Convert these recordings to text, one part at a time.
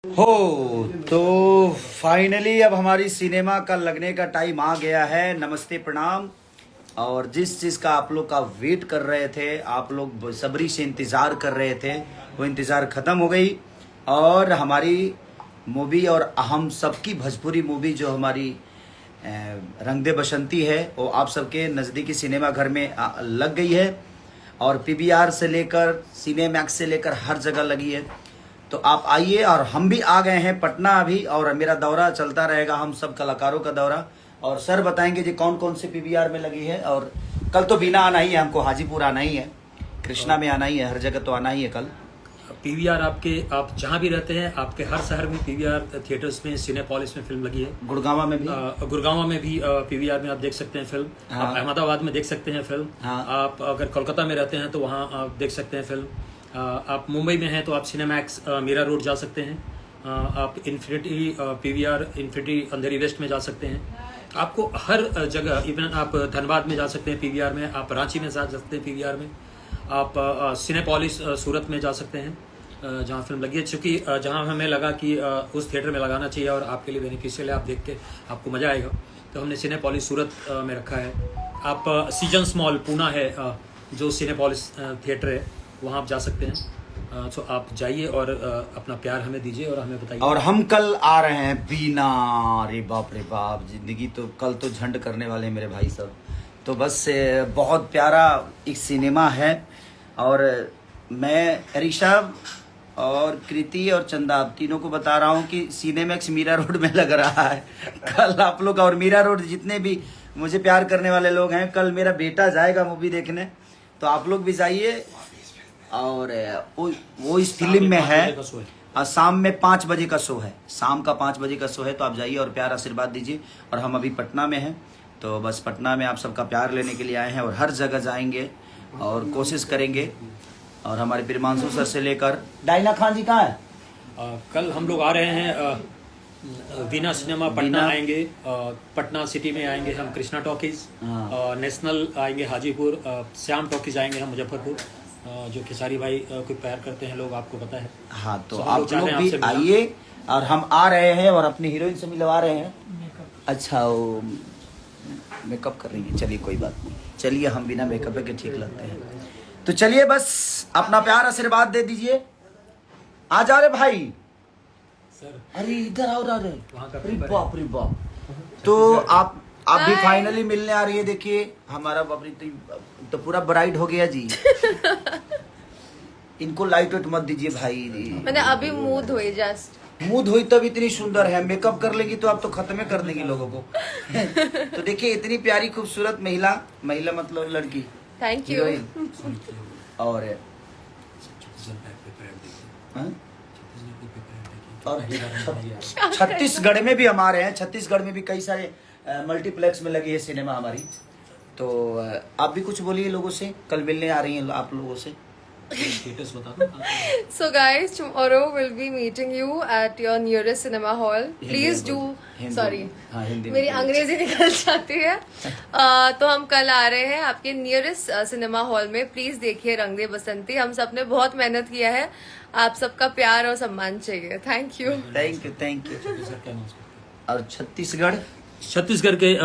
हो तो फाइनली अब हमारी सिनेमा का लगने का टाइम आ गया है। नमस्ते प्रणाम। और जिस चीज़ का आप लोग का वेट कर रहे थे, आप लोग बेसब्री से इंतज़ार कर रहे थे, वो इंतज़ार ख़त्म हो गई। और हमारी मूवी और हम सबकी भोजपुरी मूवी जो हमारी रंग दे बसंती है, वो आप सबके नज़दीकी सिनेमा घर में लग गई है। और पीवीआर से लेकर सिनेमैक्स से लेकर हर जगह लगी है। तो आप आइए। और हम भी आ गए हैं पटना अभी, और मेरा दौरा चलता रहेगा, हम सब कलाकारों का दौरा। और सर बताएंगे जी कौन कौन से पीवीआर में लगी है। और कल तो बीना आना ही है, हमको हाजीपुर आना ही है, कृष्णा में आना ही है, हर जगह तो आना ही है कल। पीवीआर आप जहाँ भी रहते हैं, आपके हर शहर में पीवीआर थिएटर्स में, सिनेपोलिस में फिल्म लगी है। गुड़गांव में भी पीवीआर में आप देख सकते हैं फिल्म। हाँ। आप अहमदाबाद में देख सकते हैं फिल्म। हाँ। आप अगर कोलकाता में रहते हैं तो वहाँ आप देख सकते हैं फिल्म। आप मुंबई में हैं तो आप सिनेमैक्स मीरा रोड जा सकते हैं। आप इन्फिनिटी पीवीआर इन्फिनिटी अंधेरी वेस्ट में जा सकते हैं। आपको हर जगह, इवन आप धनबाद में जा सकते हैं पीवीआर में, आप रांची में जा सकते हैं पीवीआर में, आप सिनेपोलिस सूरत में जा सकते हैं जहाँ फिल्म लगी है। चूँकि जहाँ हमें लगा कि उस थिएटर में लगाना चाहिए और आपके लिए बेनिफिशियल है, आप देख के आपको मज़ा आएगा, तो हमने सिनेपोलिस सूरत में रखा है। आप सीजन्स मॉल पूना है, जो सिनेपोलिस थिएटर है, वहाँ आप जा सकते हैं। तो आप जाइए और अपना प्यार हमें दीजिए और हमें बताइए। और हम कल आ रहे हैं बीना। रे बाप जिंदगी तो कल तो झंड करने वाले हैं मेरे भाई साहब। तो बस बहुत प्यारा एक सिनेमा है। और मैं ऋषभ और कृति और चंदा तीनों को बता रहा हूँ कि सिनेमैक्स मीरा रोड में लग रहा है कल आप लोग। और मीरा रोड जितने भी मुझे प्यार करने वाले लोग हैं, कल मेरा बेटा जाएगा मूवी देखने, तो आप लोग भी जाइए। और वो इस फिल्म में है। और शाम में 5 बजे का शो है, शाम का 5 बजे का शो है। तो आप जाइए और प्यार आशीर्वाद दीजिए। और हम अभी पटना में हैं, तो बस पटना में आप सबका प्यार लेने के लिए आए हैं। और हर जगह जाएंगे और कोशिश करेंगे। और हमारे प्रिमांशु सर से लेकर डायना खान जी कहाँ है? कल हम लोग आ रहे हैं वीना सिनेमा पटना आएंगे। पटना सिटी में आएंगे हम कृष्णा टॉकीज। नेशनल आएंगे हाजीपुर। श्याम टॉकीज आएंगे हम मुजफ्फरपुर, जो खेसारी भाई को प्यार करते हैं लोग, आपको पता है। हाँ, तो आप लोग भी आइए। और हम आ रहे हैं और अपनी हीरोइन से मिलवा रहे हैं। अच्छा, वो मेकअप कर रही है, चलिए कोई बात नहीं, चलिए हम बिना मेकअप के ठीक लगते हैं। तो चलिए बस अपना प्यार आशीर्वाद दे दीजिए। आ जा रे भाई सर। अरे इधर आओ रे। बाप रे बाप। तो आप भी फाइनली मिलने आ रही है। देखिए हमारा बाबरी तो पूरा ब्राइट हो गया जी। इनको लाइट वेट मत दीजिए भाई। मैंने अभी मुंह धोई, जस्ट मुंह धोई तब इतनी सुंदर है। मेकअप कर लेगी तो आप तो खत्म कर देंगी लोगों को। तो देखिए इतनी प्यारी खूबसूरत महिला मतलब लड़की। Thank you. और छत्तीसगढ़ में भी हमारे हैं, छत्तीसगढ़ में भी कई सारे मल्टीप्लेक्स में लगी है सिनेमा हमारी। तो आप भी कुछ बोलिए लोगों से, कल मिलने आ रही हैं आप लोगों से। So guys, tomorrow we'll be meeting you at your nearest cinema hall. Please do. Sorry, मेरी अंग्रेजी निकल जाती है। तो हम कल आ रहे हैं आपके नियरेस्ट सिनेमा हॉल में। प्लीज देखिए रंग दे बसंती। हम सब ने बहुत मेहनत किया है, आप सबका प्यार और सम्मान चाहिए। Thank you. Thank you. और छत्तीसगढ़ के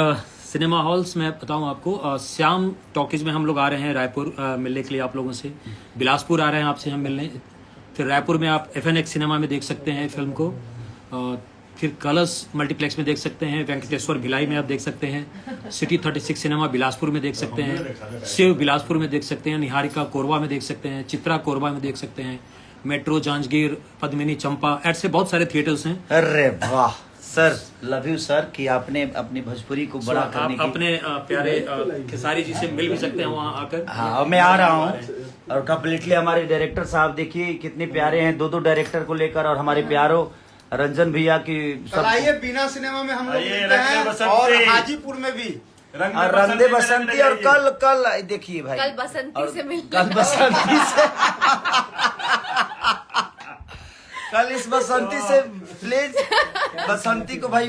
सिनेमा हॉल्स में बताऊं आपको, श्याम टॉकीज में हम लोग आ रहे हैं रायपुर मिलने के लिए आप लोगों से। बिलासपुर आ रहे हैं आपसे हम मिलने। फिर रायपुर में आप FNX सिनेमा में देख सकते हैं फिल्म को। फिर कलर्स मल्टीप्लेक्स में देख सकते हैं। वेंकटेश्वर भिलाई में आप देख सकते हैं। सिटी 36 सिनेमा बिलासपुर में देख सकते हैं। शिव बिलासपुर में देख सकते हैं। निहारिका कोरबा में देख सकते हैं। चित्रा कोरबा में देख सकते हैं। मेट्रो जांजगीर, पद्मिनी, चंपा, ऐसे बहुत सारे थिएटर्स हैं। अरे वाह सर, लव यू सर कि आपने अपनी भोजपुरी को बड़ा करने की। अपने प्यारे खेसारी जी से मिल भी सकते हैं वहाँ आकर। हाँ, मैं आ रहा हूँ। और कम्प्लीटली हमारे डायरेक्टर साहब देखिए कितने प्यारे हैं, 2 डायरेक्टर को लेकर। और हमारे प्यारो रंजन भैया की सब आइए बीना सिनेमा में हम लोग मिलते हैं। और हाजीपुर में भी रंग दे बसंती। और कल देखिए भाई, कल बसंती से कल इस बसंती से प्लीज, बसंती को भाई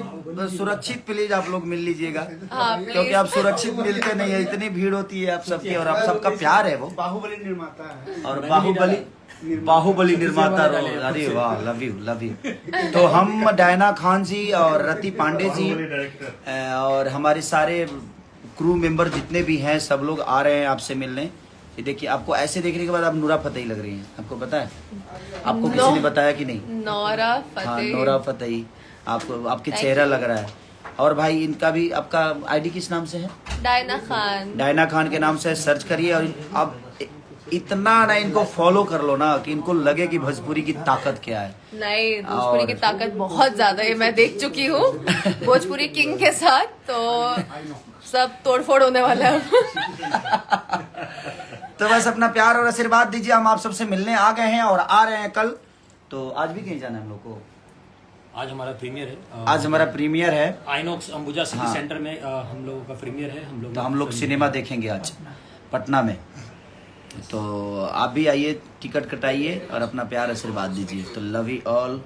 सुरक्षित प्लीज आप लोग मिल लीजिएगा। क्योंकि आप सुरक्षित मिलते नहीं है, इतनी भीड़ होती है आप सबकी। और आप सबका प्यार है वो। बाहुबली निर्माता है। और बाहुबली बाहुबली निर्माता रोल। अरे वाह, लव यू। तो हम डायना खान जी और रति पांडे जी और हमारे सारे क्रू मेंबर जितने भी हैं सब लोग आ रहे हैं आपसे मिलने। ये देखिए, आपको ऐसे देखने के बाद आप नूरा फतेही लग रही हैं, आपको पता है? आपको किसी ने बताया कि नहीं? नोरा हाँ, फतेही। नोरा फतेही, आपको आपके चेहरा लग रहा है। और भाई इनका भी, आपका आईडी किस नाम से है? डायना खान। डायना खान के नाम से सर्च करिए और आप इतना ना इनको फॉलो कर लो ना कि इनको लगे कि भोजपुरी की ताकत क्या है। नहीं, भोजपुरी की ताकत बहुत ज्यादा है, मैं देख चुकी हूँ भोजपुरी किंग के साथ, तो सब तोड़फोड़ होने वाला है। तो बस अपना प्यार और आशीर्वाद दीजिए। हम आप सबसे मिलने आ गए हैं और आ रहे हैं कल। तो आज भी कहीं जाना है हम लोग को? आज हमारा प्रीमियर है। आज हमारा प्रीमियर है आइनॉक्स अंबुजा सिटी हाँ। सेंटर में हम लोगों का प्रीमियर है। तो हम लोग सिनेमा देखेंगे आज पटना में। तो आप भी आइए, टिकट कटाइए और अपना प्यार आशीर्वाद दीजिए। तो love you all,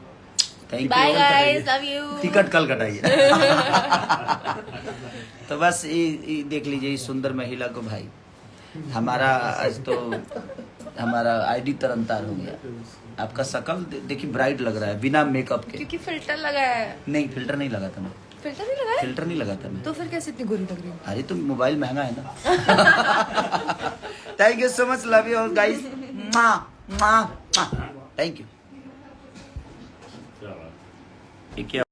thank bye you. Guys, love you. Ticket कल कटाइए। तो बस ये देख लीजिए इस सुंदर महिला को भाई। हमारा आज तो हमारा आईडी तरनतार हो गया। आपका शकल देखिए ब्राइट लग रहा है बिना मेकअप के। क्योंकि फिल्टर लगा है। नहीं, फिल्टर नहीं लगा था मैं। फिल्टर नहीं लगा है? फिल्टर नहीं लगा था मैं। तो फिर कैसे इतनी गोरी लग रही है? अरे तो मोबाइल महंगा है ना। Thank you so much, love you guys. Thank you.